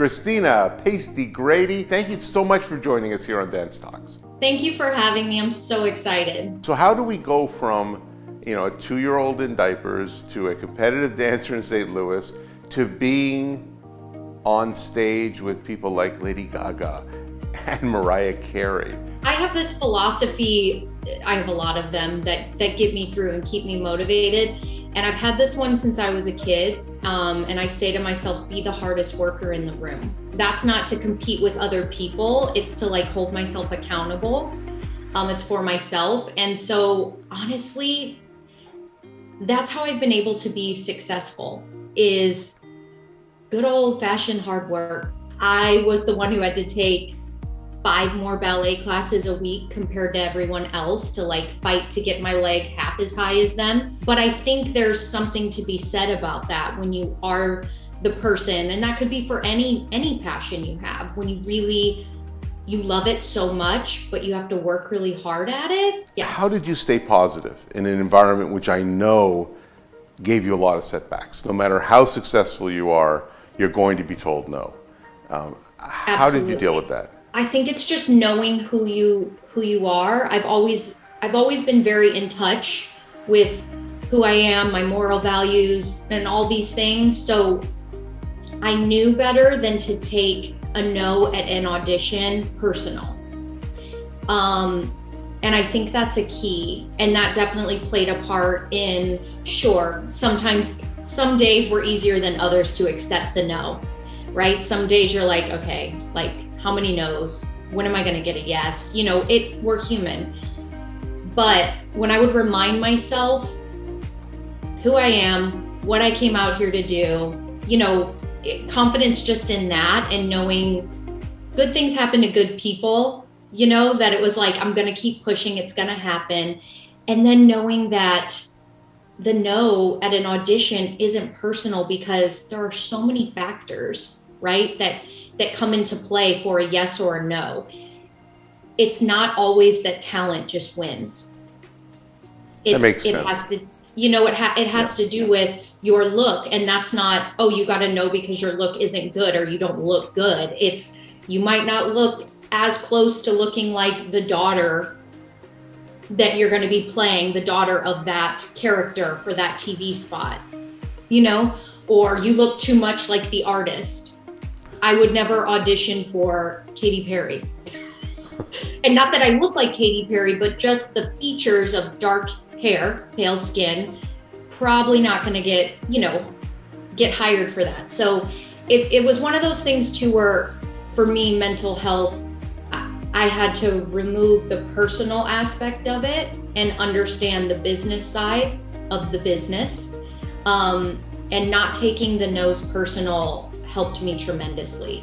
Christina, Pasty, Grady, thank you so much for joining us here on Dance Talks. Thank you for having me. I'm so excited. So how do we go from, a 2-year-old in diapers to a competitive dancer in St. Louis to being on stage with people like Lady Gaga and Mariah Carey? I have this philosophy, I have a lot of them that get me through and keep me motivated. And I've had this one since I was a kid. And I say to myself, be the hardest worker in the room. That's not to compete with other people. It's to hold myself accountable. It's for myself. And so honestly, that's how I've been able to be successful, is good old fashioned hard work. I was the one who had to take 5 more ballet classes a week compared to everyone else to fight to get my leg half as high as them. But I think there's something to be said about that when you are the person, and that could be for any passion you have, when you love it so much, but you have to work really hard at it. Yes. How did you stay positive in an environment which I know gave you a lot of setbacks? No matter how successful you are, you're going to be told no. How did you deal with that? I think it's just knowing who you are. I've always been very in touch with who I am, my moral values, and all these things. So I knew better than to take a no at an audition personal. And I think that's a key. And that definitely played a part in, sure, sometimes some days were easier than others to accept the no, right? Some days you're like, okay, how many no's? When am I gonna get a yes? We're human. But when I would remind myself who I am, what I came out here to do, confidence just in that, and knowing good things happen to good people, that it was I'm gonna keep pushing, it's gonna happen. And then knowing that the no at an audition isn't personal, because there are so many factors, right, that come into play for a yes or a no. It's not always that talent just wins. That makes sense. It has to, it has to do with your look, and that's not, oh, you got to know because your look isn't good or you don't look good. It's, you might not look as close to looking like the daughter that you're going to be playing, the daughter of that character for that TV spot, or you look too much like the artist. I would never audition for Katy Perry. And not that I look like Katy Perry, but just the features of dark hair, pale skin, probably not gonna get hired for that. So it was one of those things too, where for me, mental health, I had to remove the personal aspect of it and understand the business side of the business. And not taking the no's personal helped me tremendously.